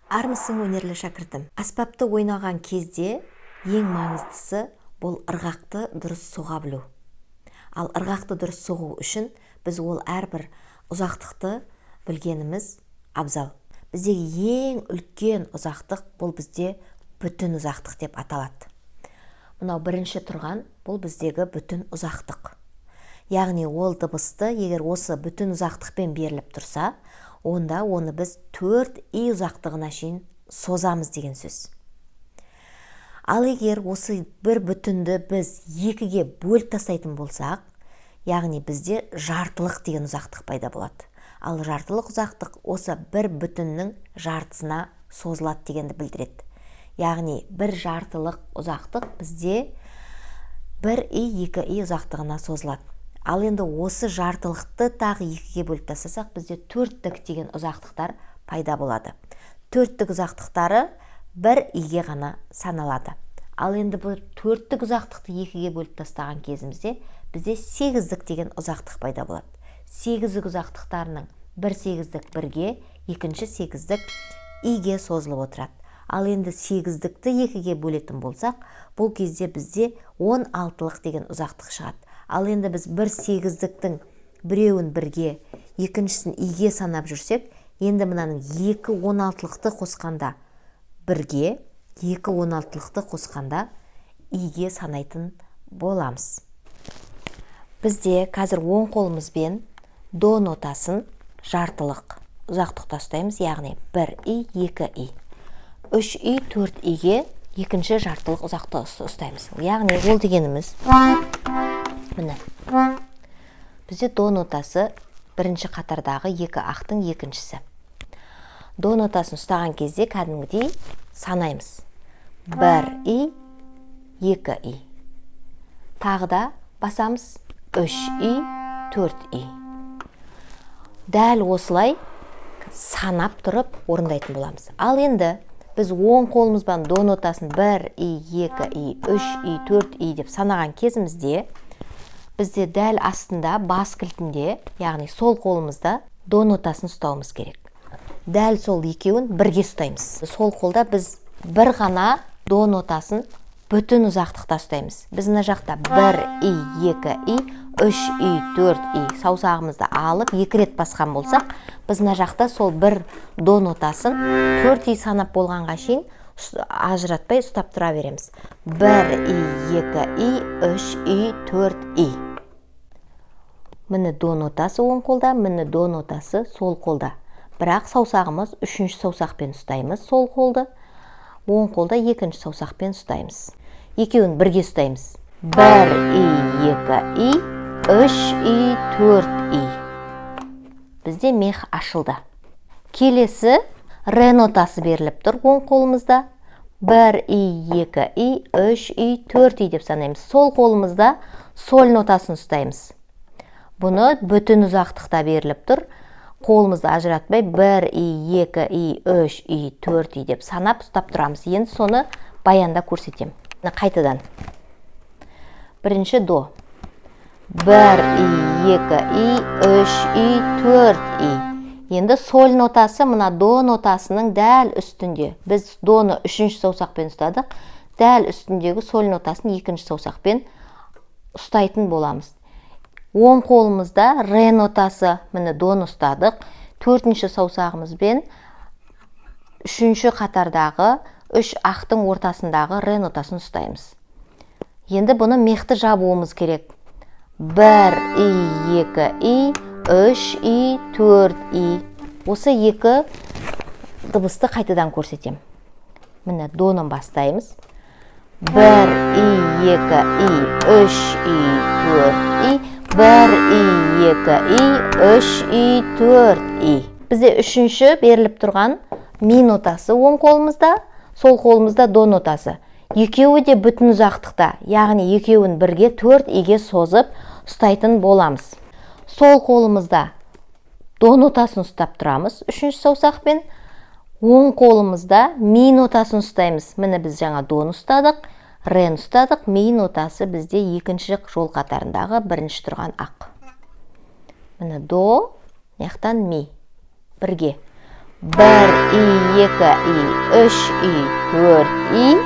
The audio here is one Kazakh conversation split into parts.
Армысың өнерлі шәкіртім. Аспапты ойнаған кезде ең маңыздысы бұл ырғақты дұрыс соға білу. Ал ырғақты дұрыс соғу үшін біз ол әрбір ұзақтықты білгеніміз абзал. Біздегі ең үлкен ұзақтық бұл бізде бүтін ұзақтық деп аталады. Мынау бірінші тұрған бұл біздегі бүтін ұзақтық. Яғни ол дыбысты егер осы бүтін ұзақтықпен беріліп тұрса, онда оны біз 4 и ұзақтығына шейін созамыз деген сөз. Ал егер осы бір бүтінді біз екіге бөліп тастайтын болсақ, яғни бізде жартылық деген ұзақтық пайда болады. Ал жартылық ұзақтық осы бір бүтіннің жартысына созылады дегенді білдіреді. Яғни бір жартылық ұзақтық бізде 1 и 2 и ұзақтығына созылады. Ал енді осы жартылықты тағы екіге бөліп тастасақ, бізде 4-тік деген ұзақтықтар пайда болады. 4-тік ұзақтықтары 1 иге ғана саналады. Ал енді бұл 4-тік ұзақтықты екіге бөліп тастаған кезімізде бізде 8-дік деген ұзақтық пайда болады. 8-дік ұзақтықтарының бір 8-дік 1-ге, екінші 8-дік иге созылып отырады. Ал енді 8-дікті екіге бөлетін болсақ, бұл кезде бізде 16-лық деген ұзақтық шығады. Ал енді біз бір 8-діктің біреуін 1-ге, екіншісін иге санап жүрсек, енді мынаның 2 16-лықты қосқанда 1-ге, 2 16-лықты қосқанда иге санайтын боламыз. Бізде қазір оң қолымызбен до нотасын жартылық ұзақтықта ұстаймыз, яғни 1 и 2 и. 3 и 4 иге екінші жартылық ұзақтықты ұстаймыз. Яғни ол дегеніміз міне. Бізде до нотасы бірінші қатардағы 2 ақтың екіншісі. До нотасын ұстаған кезде кәдімгідей санаймыз. 1 и 2 и. Тағы да басамыз 3 и 4 и. Дәл осылай санап тұрып орындайтын боламыз. Ал енді біз оң қолымызбен до нотасын 1 и 2 и 3 и 4 и деп санаған кезімізде бізде дәл астында бас кілтінде, яғни сол қолымызда до нотасын ұстауымыз керек. Дәл сол екеуін бірге ұстаймыз. Сол қолда біз бір ғана до нотасын бүтін ұзақтықта ұстаймыз. Біз мына жақта 1 и 2 и 3 и 4 и саусағымызды алып 2 рет басқан болсақ, біз мына жақта сол бір до нотасын 4 и санап болғанға шейін ажыратпай ұстап тұра береміз. 1 и 2 и 3 и 4 и. Міне до нотасы оң қолда, міне до нотасы сол қолда. Бірақ саусағымыз үшінші саусақпен ұстаймыз сол қолды, оң қолда екінші саусақпен ұстаймыз. Екеуін бірге ұстаймыз. 1 и 2 и 3 и 4 и. Бізде мех ашылды. Келесі ре нотасы беріліп тұр оң қолымызда. 1 и 2 и 3 и 4 и деп санаймыз. Сол қолымызда соль нотасын ұстаймыз. Бұны бүтін ұзақтықта беріліп тұр. Қолымызды ажыратпай 1 и 2 и 3 и 4 и деп санап ұстап тұрамыз. Енді соны баянда көрсетем. Қайтадан. Бірінші до. 1 и 2 и 3 и 4 и. Енді соль нотасы мына до нотасының дәл үстінде. Біз доны үшінші саусақпен ұстадық. Дәл үстіндегі соль нотасын екінші саусақпен ұстайтын боламыз. Оң қолымызда ре нотасы міне доны ұстадық. Төртінші саусағымызбен үшінші қатардағы 3 ақтың ортасындағы ре нотасын ұстаймыз. Енді бұны мехті жабуымыз керек. 1 и 2 и 3 и 4 и. Осы екі дыбысты қайтадан көрсетем. Міне донын бастаймыз. 1 и 2 и 3 и 4 и. 1 и 2 и 3 и 4 и. Бізде үшінші беріліп тұрған ми нотасы оң қолымызда, сол қолымызда до нотасы. Екеуі де бүтін ұзақтықта, яғни екеуін бірге 4 иге созып ұстайтын боламыз. Сол қолымызда до нотасын ұстап тұрамыз үшінші саусақпен. Оң қолымызда ми нотасын ұстаймыз. Міне біз жаңа доны ұстадық, рен ұстадық, ми нотасы бізде екінші жол қатарындағы бірінші тұрған ақ. Міне до, яқтан ми. Бірге. 1 и, 2 и, 3 и, 4 и.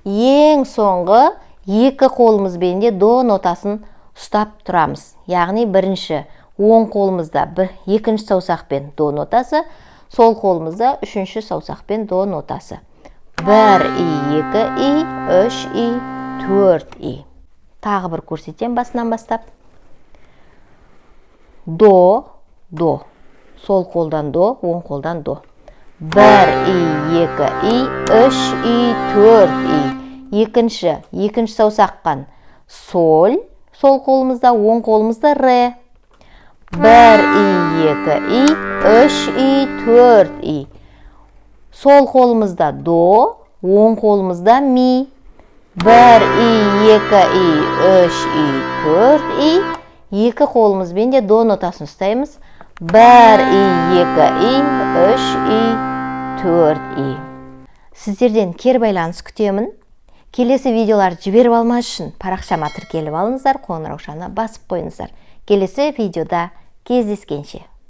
Ең соңғы екі қолымызбен де до нотасын ұстап тұрамыз. Яғни бірінші оң қолымызда екінші саусақпен до нотасы, сол қолымызда үшінші саусақпен до нотасы. 1 и, 2 и, 3 и, 4 и. Тағы бір көрсетем басынан бастап. До, до. Сол қолдан до, оң қолдан до. 1 и, 2 и, 3 и, 4 и. Екінші саусаққан соль, сол қолымызда, оң қолымызда ре. 1 и, 2 и, 3 и, 4 и. Сол қолымызда до, оң қолымызда ми. 1 и, 2 и, 3 и, 4 и. Екі қолымызбен де до нотасын ұстаймыз. 1 и, 2 и, 3 и, 4 и. Сіздерден кері байланыс күтемін. Келесі видеолар жіберіп алмас үшін парақшама тіркеліп алыңыздар, қоңыраушаны басып қойыңыздар. Келесі видеода кездескенше.